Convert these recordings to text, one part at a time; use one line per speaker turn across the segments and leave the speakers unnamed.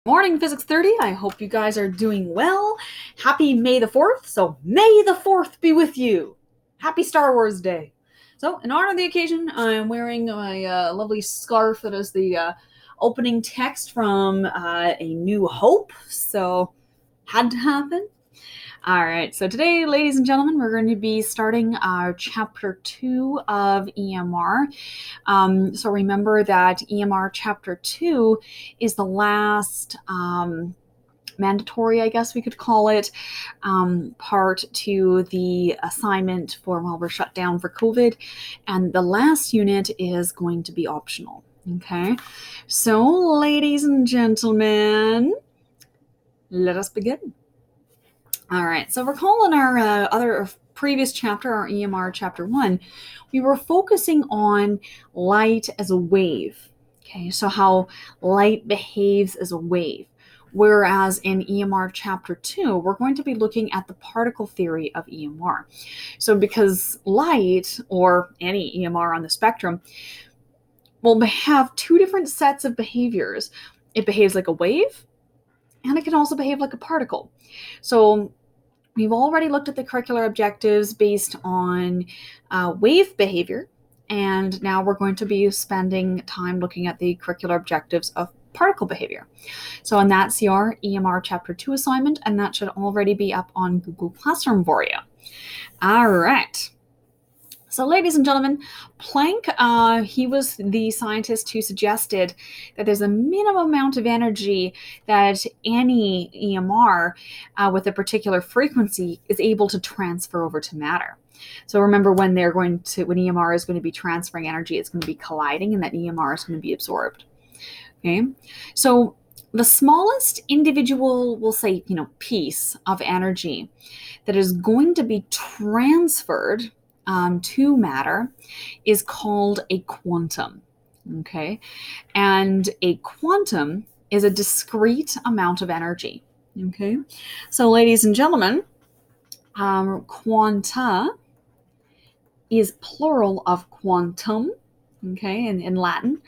Morning, Physics 30. I hope you guys are doing well. Happy May the 4th. So May the 4th be with you. Happy Star Wars Day. So in honor of the occasion, I'm wearing my lovely scarf that is the opening text from A New Hope. So had to happen. All right, so today, ladies and gentlemen, we're going to be starting our chapter 2 of EMR. So remember that EMR chapter 2 is the last mandatory, I guess we could call it, part to the assignment for while we're shut down for COVID. And the last unit is going to be optional. Okay, so ladies and gentlemen, let us begin. All right, so recall in our other previous chapter, our EMR chapter 1, we were focusing on light as a wave. Okay, so how light behaves as a wave. Whereas in EMR chapter 2, we're going to be looking at the particle theory of EMR. So because light, or any EMR on the spectrum, will have two different sets of behaviors. It behaves like a wave, and it can also behave like a particle. So we've already looked at the curricular objectives based on wave behavior, and now we're going to be spending time looking at the curricular objectives of particle behavior. So, and that's your EMR Chapter 2 assignment, and that should already be up on Google Classroom for you. All right. So, ladies and gentlemen, Planck, he was the scientist who suggested that there's a minimum amount of energy that any EMR with a particular frequency is able to transfer over to matter. So remember, when EMR is going to be transferring energy, it's going to be colliding, and that EMR is going to be absorbed. Okay, so the smallest individual, we'll say, piece of energy that is going to be transferred to matter is called a quantum. Okay, and a quantum is a discrete amount of energy. Okay, so ladies and gentlemen, quanta is plural of quantum. Okay, in Latin.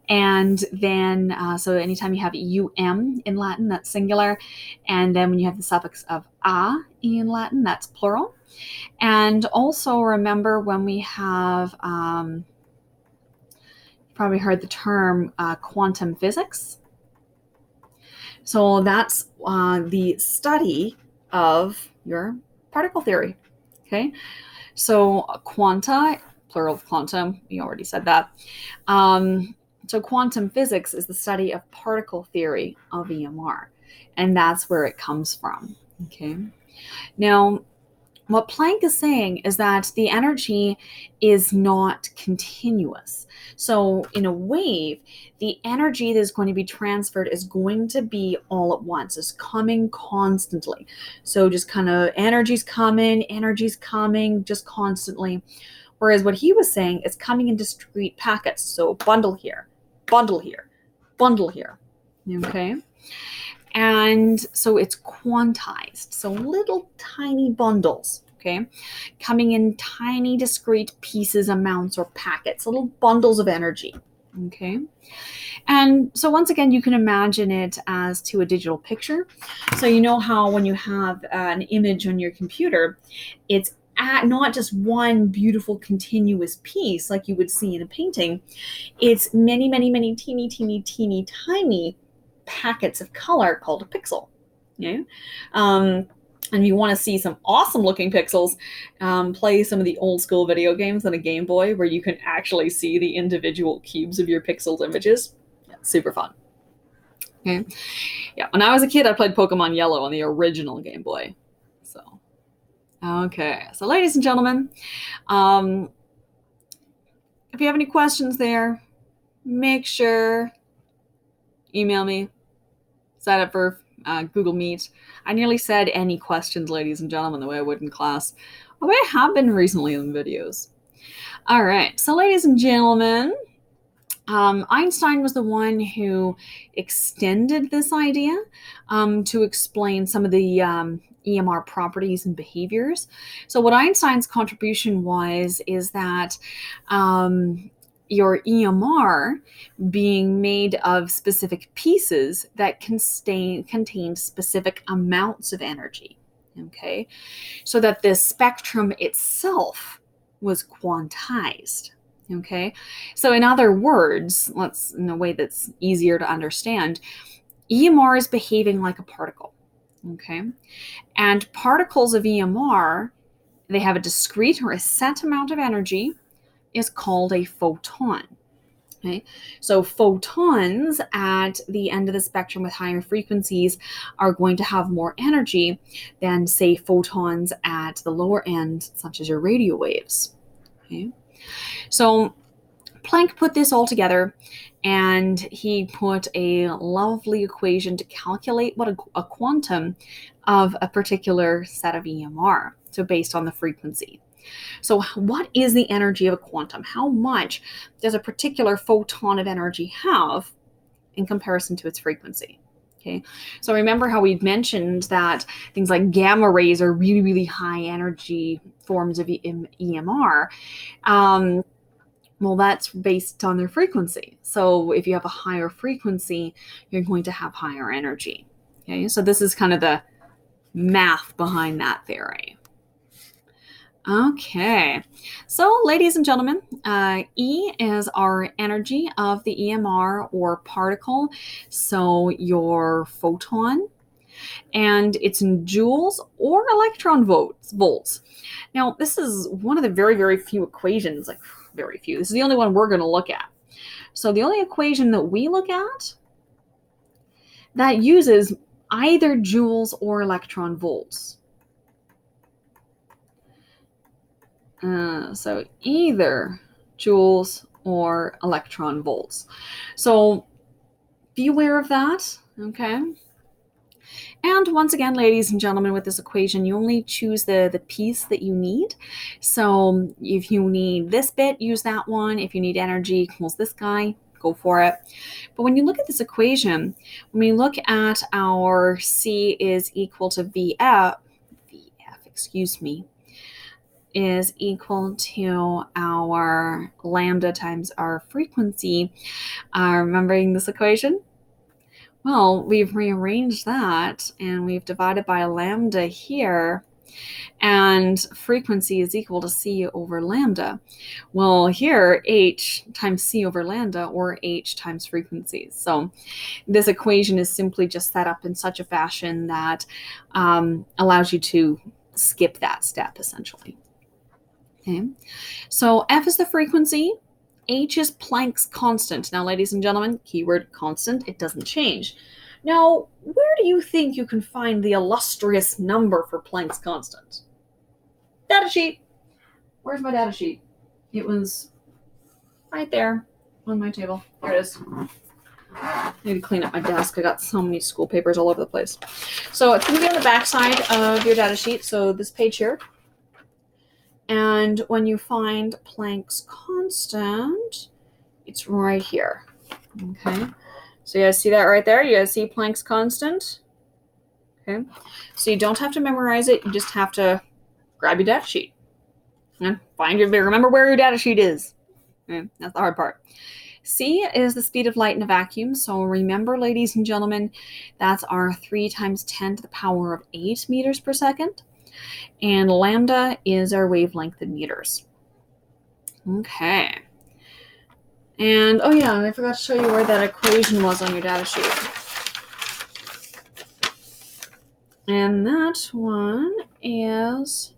And then, so anytime you have in Latin, that's singular. And then when you have the suffix of a in Latin, that's plural. And also remember, when we have, you probably heard the term quantum physics. So that's the study of your particle theory. Okay, so quanta, plural of quantum, we already said that. So quantum physics is the study of particle theory of EMR, and that's where it comes from. Okay. Now, what Planck is saying is that the energy is not continuous. So in a wave, the energy that is going to be transferred is going to be all at once. It's coming constantly. So just kind of energy's coming just constantly. Whereas what he was saying is coming in discrete packets. So bundle here, bundle here, bundle here. Okay. And so it's quantized. So little tiny bundles, okay, coming in tiny discrete pieces, amounts, or packets, little bundles of energy. Okay. And so once again, you can imagine it as to a digital picture. So you know how when you have an image on your computer, it's not just one beautiful continuous piece like you would see in a painting. It's many, many, many teeny, teeny, teeny, tiny packets of color called a pixel. Yeah. And you want to see some awesome looking pixels, play some of the old school video games on a Game Boy where you can actually see the individual cubes of your pixeled images. Yeah, super fun. Okay. Yeah, when I was a kid, I played Pokemon Yellow on the original Game Boy. So, okay. So ladies and gentlemen, if you have any questions there, make sure email me, sign up for Google Meet. I nearly said any questions, ladies and gentlemen, the way I would in class. The way I have been recently in videos. All right, so ladies and gentlemen, Einstein was the one who extended this idea to explain some of the EMR properties and behaviors. So what Einstein's contribution is that your EMR being made of specific pieces that contain specific amounts of energy. Okay, so that the spectrum itself was quantized. Okay, so in other words, let's in a way that's easier to understand, EMR is behaving like a particle. Okay, and particles of EMR, they have a discrete or a set amount of energy, is called a photon. Okay, so photons at the end of the spectrum with higher frequencies are going to have more energy than, say, photons at the lower end, such as your radio waves. Okay, so Planck put this all together, and he put a lovely equation to calculate what a quantum of a particular set of EMR, so based on the frequency. So what is the energy of a quantum? How much does a particular photon of energy have in comparison to its frequency? Okay, so remember how we mentioned that things like gamma rays are really, really high energy forms of EMR. Well, that's based on their frequency. So if you have a higher frequency, you're going to have higher energy. Okay, so this is kind of the math behind that theory. Okay, so ladies and gentlemen, E is our energy of the EMR or particle, so your photon, and it's in joules or electron volts. Now, this is one of the very, very few equations, like very few. This is the only one we're going to look at. So the only equation that we look at that uses either joules or electron volts. So either joules or electron volts. So be aware of that, okay? And once again, ladies and gentlemen, with this equation, you only choose the piece that you need. So if you need this bit, use that one. If you need energy, equals this guy, go for it. But when you look at this equation, when we look at our C is equal to VF, is equal to our lambda times our frequency. Remembering this equation? Well, we've rearranged that and we've divided by lambda here, and frequency is equal to C over lambda. Well, here, H times C over lambda, or H times frequency. So this equation is simply just set up in such a fashion that allows you to skip that step, essentially. Okay, so F is the frequency, H is Planck's constant. Now, ladies and gentlemen, keyword constant, it doesn't change. Now, where do you think you can find the illustrious number for Planck's constant? Data sheet. Where's my data sheet? It was right there on my table. There it is. I need to clean up my desk. I got so many school papers all over the place. So it's going to be on the back side of your data sheet, so this page here. And when you find Planck's constant, it's right here. Okay, so you guys see that right there? You guys see Planck's constant? Okay, so you don't have to memorize it. You just have to grab your data sheet and remember where your data sheet is. Okay, that's the hard part. C is the speed of light in a vacuum. So remember, ladies and gentlemen, that's our 3 times 10 to the power of 8 meters per second. And lambda is our wavelength in meters. Okay. And, oh yeah, and I forgot to show you where that equation was on your data sheet. And that one is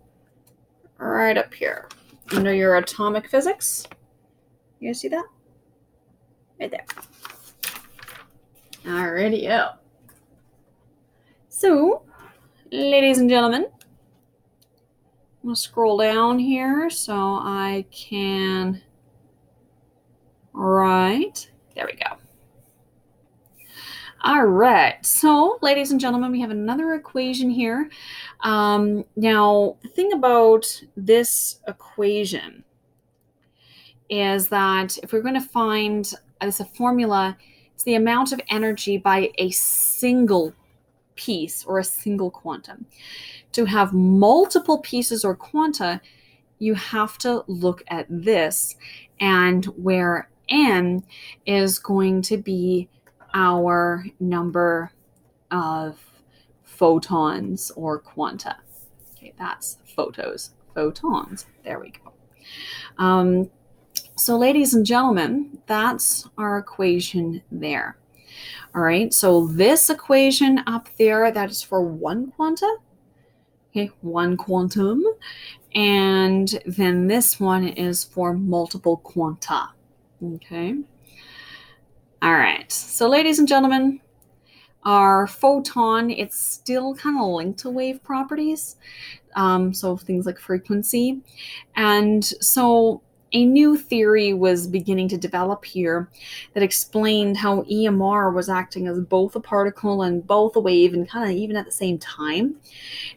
right up here under your atomic physics. You guys see that? Right there. Alrighty-o. So, ladies and gentlemen, I'm going to scroll down here so I can write. There we go. All right. So, ladies and gentlemen, we have another equation here. Now, the thing about this equation is that if we're going to find as a formula, it's the amount of energy by a single piece or a single quantum. To have multiple pieces or quanta, you have to look at this and where n is going to be our number of photons or quanta. Okay, that's photons. There we go. So ladies and gentlemen, that's our equation there. All right, so this equation up there, that is for one quanta, okay, one quantum, and then this one is for multiple quanta, okay? All right, so ladies and gentlemen, our photon, it's still kind of linked to wave properties, so things like frequency, and so a new theory was beginning to develop here that explained how EMR was acting as both a particle and both a wave and kind of even at the same time.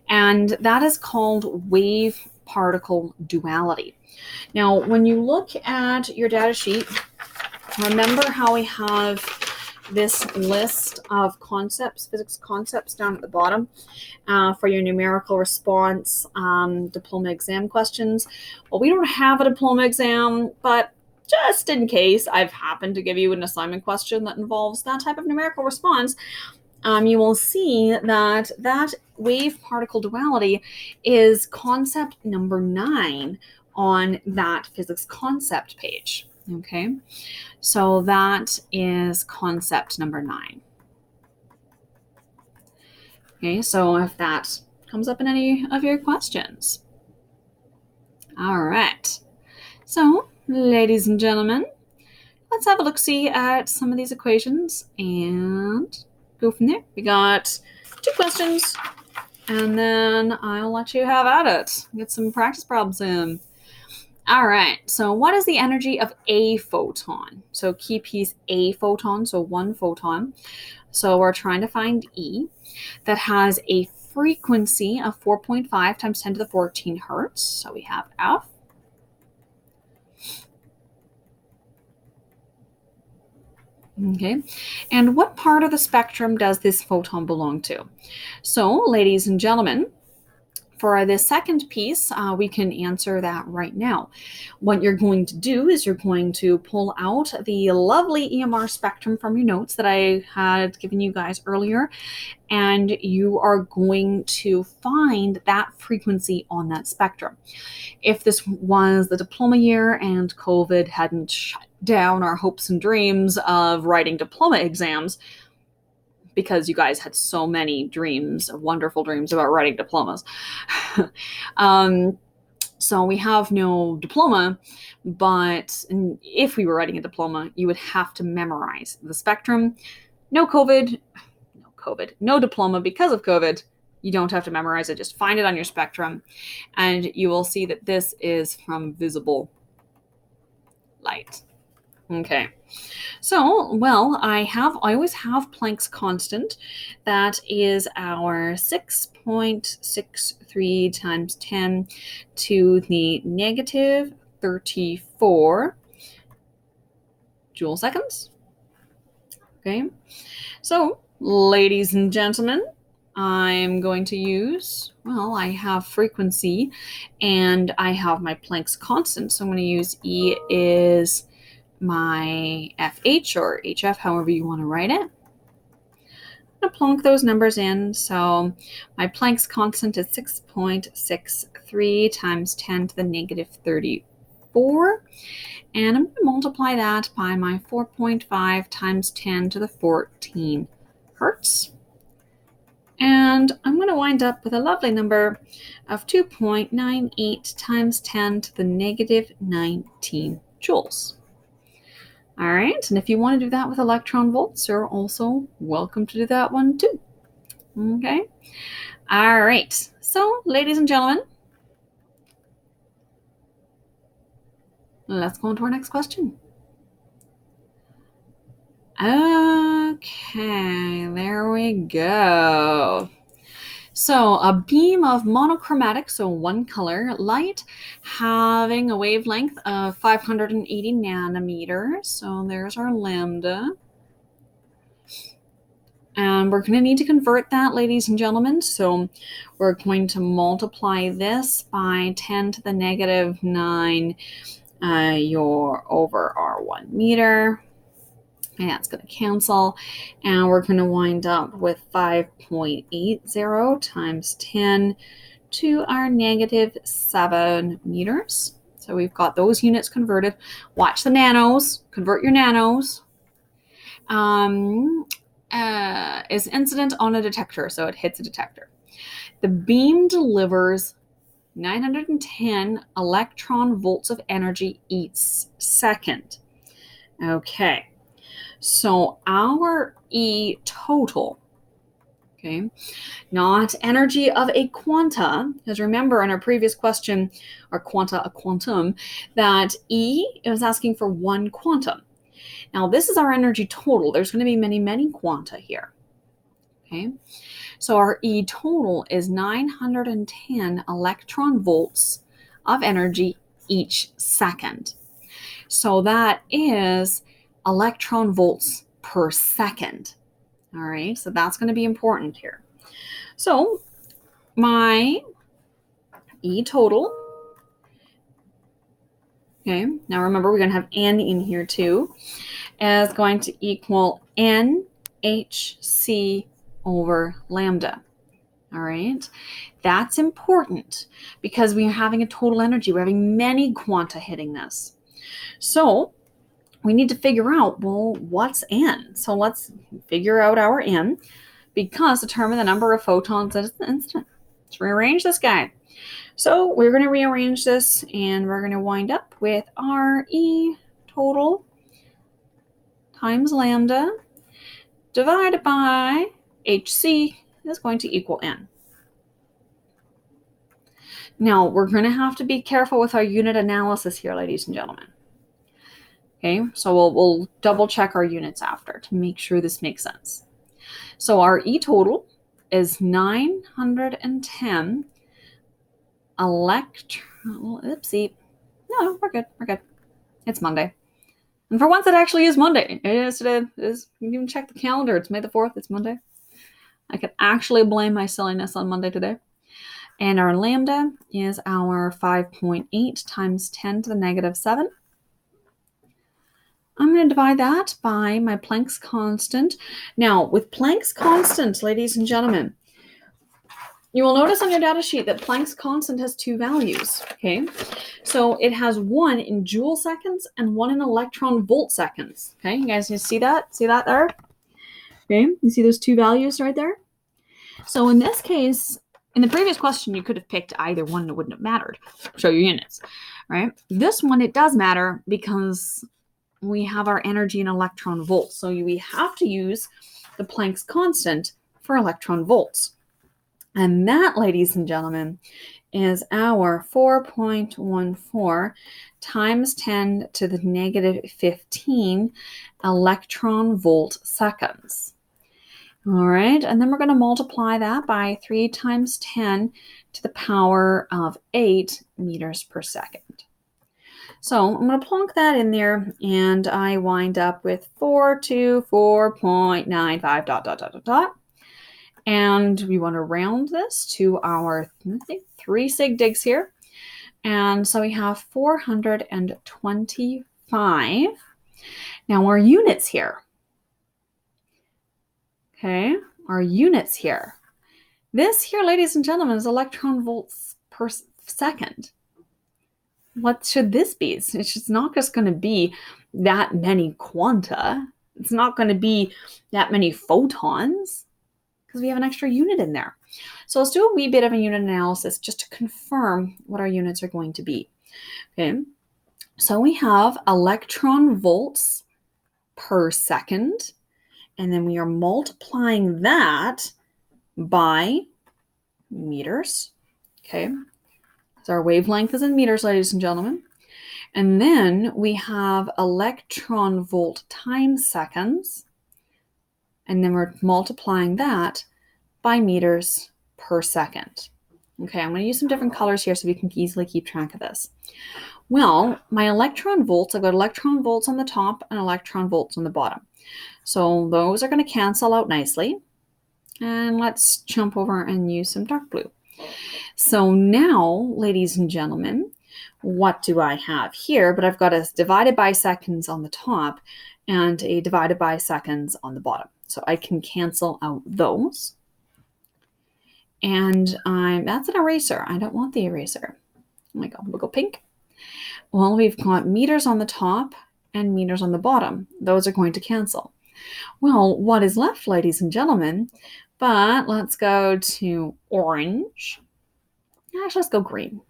And that is called wave-particle duality. Now, when you look at your data sheet, remember how we have this list of concepts, physics concepts down at the bottom for your numerical response diploma exam questions. Well, we don't have a diploma exam, but just in case I've happened to give you an assignment question that involves that type of numerical response, you will see that that wave-particle duality is concept number 9 on that physics concept page. Okay, so that is concept number 9. Okay, so if that comes up in any of your questions. All right, so ladies and gentlemen, let's have a look-see at some of these equations and go from there. We got 2 questions, and then I'll let you have at it. Get some practice problems in. All right, so what is the energy of a photon? So key piece, a photon, so one photon. So we're trying to find E that has a frequency of 4.5 times 10 to the 14 hertz. So we have F. Okay, and what part of the spectrum does this photon belong to? So, ladies and gentlemen, for the second piece, we can answer that right now. What you're going to do is you're going to pull out the lovely EMR spectrum from your notes that I had given you guys earlier, and you are going to find that frequency on that spectrum. If this was the diploma year and COVID hadn't shut down our hopes and dreams of writing diploma exams, because you guys had so many dreams, wonderful dreams about writing diplomas. So we have no diploma, but if we were writing a diploma, you would have to memorize the spectrum. No diploma because of COVID. You don't have to memorize it. Just find it on your spectrum, and you will see that this is from visible light. Okay. So, well, I always have Planck's constant. That is our 6.63 times 10 to the negative 34 joule seconds. Okay. So, ladies and gentlemen, I'm going to use, well, I have frequency and I have my Planck's constant. So I'm going to use E is my FH or HF, however you want to write it. I'm going to plunk those numbers in. So my Planck's constant is 6.63 times 10 to the negative 34. And I'm going to multiply that by my 4.5 times 10 to the 14 hertz. And I'm going to wind up with a lovely number of 2.98 times 10 to the negative 19 joules. All right, and if you want to do that with electron volts, you're also welcome to do that one too. Okay, all right. So, ladies and gentlemen, let's go on to our next question. Okay, there we go. So a beam of monochromatic, so one color light, having a wavelength of 580 nanometers. So there's our lambda. And we're going to need to convert that, ladies and gentlemen. So we're going to multiply this by 10 to the negative 9 your over our 1 meter. And that's going to cancel. And we're going to wind up with 5.80 times 10 to our negative 7 meters. So we've got those units converted. Watch the nanos. Convert your nanos. Is incident on a detector. So it hits a detector. The beam delivers 910 electron volts of energy each second. Okay. So our E total, okay, not energy of a quanta, because remember in our previous question, or quanta, a quantum, that E is asking for one quantum. Now this is our energy total. There's going to be many, many quanta here. Okay, so our E total is 910 electron volts of energy each second. So that is electron volts per second. All right, so that's going to be important here. So my E total, okay, now remember we're going to have N in here too, is going to equal NHC over lambda. All right, that's important because we're having a total energy. We're having many quanta hitting this. So we need to figure out, well, what's N? So let's figure out our N, because determine the number of photons at an instant. Let's rearrange this guy. So we're going to rearrange this, and we're going to wind up with our E total times lambda divided by HC is going to equal N. Now, we're going to have to be careful with our unit analysis here, ladies and gentlemen. Okay, so we'll double check our units after to make sure this makes sense. So our E total is 910 oopsie. No, we're good. It's Monday. And for once, it actually is Monday. It is today. You can even check the calendar. It's May the 4th. It's Monday. I can actually blame my silliness on Monday today. And our lambda is our 5.8 times 10 to the negative 7. I'm going to divide that by my Planck's constant. Now, with Planck's constant, ladies and gentlemen, you will notice on your data sheet that Planck's constant has two values, okay? So it has one in joule seconds and one in electron volt seconds, okay? You guys can see that? See that there? Okay, you see those two values right there? So in this case, in the previous question, you could have picked either one. It wouldn't have mattered. Show your units, right? This one, it does matter because we have our energy in electron volts. So we have to use the Planck's constant for electron volts. And that, ladies and gentlemen, is our 4.14 times 10 to the negative 15 electron volt seconds. All right, and then we're going to multiply that by 3 times 10 to the power of 8 meters per second. So I'm going to plonk that in there, and I wind up with 424.95 ... And we want to round this to our 3 sig digs here. And so we have 425. Now our units here. Okay, our units here. This here, ladies and gentlemen, is electron volts per second. What should this be? It's just not just going to be that many quanta. It's not going to be that many photons, because we have an extra unit in there. So let's do a wee bit of a unit analysis just to confirm what our units are going to be. Okay, so we have electron volts per second, and then we are multiplying that by meters. Okay, so our wavelength is in meters, ladies and gentlemen. And then we have electron volt times seconds, and then we're multiplying that by meters per second. Okay, I'm going to use some different colors here so we can easily keep track of this. Well, my electron volts, I've got electron volts on the top and electron volts on the bottom. So those are going to cancel out nicely. And let's jump over and use some dark blue. So now, ladies and gentlemen, what do I have here? But I've got a divided by seconds on the top and a divided by seconds on the bottom. So I can cancel out those. And that's an eraser. I don't want the eraser. Oh my God, we'll go pink. Well, we've got meters on the top and meters on the bottom. Those are going to cancel. Well, what is left, ladies and gentlemen? But let's go to orange. Actually, let's go green.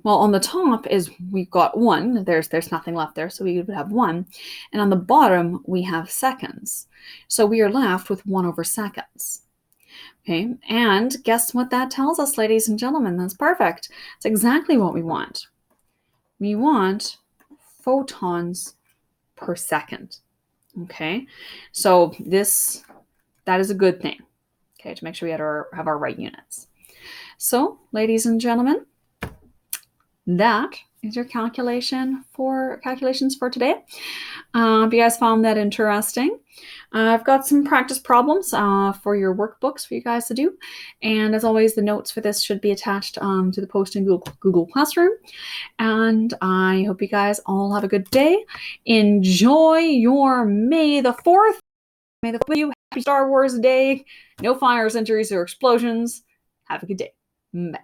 Well, on the top is we've got 1. There's nothing left there, so we would have 1. And on the bottom, we have seconds. So we are left with 1 over seconds. Okay, and guess what that tells us, ladies and gentlemen? That's perfect. It's exactly what we want. We want photons per second. Okay, so that is a good thing. Okay, to make sure we have our right units. So, ladies and gentlemen, that is your calculations for today. If you guys found that interesting, I've got some practice problems for your workbooks for you guys to do. And as always, the notes for this should be attached to the post in Google Classroom. And I hope you guys all have a good day. Enjoy your May the 4th. May the 4th you happy Star Wars Day. No fires, injuries, or explosions. Have a good day. Bye.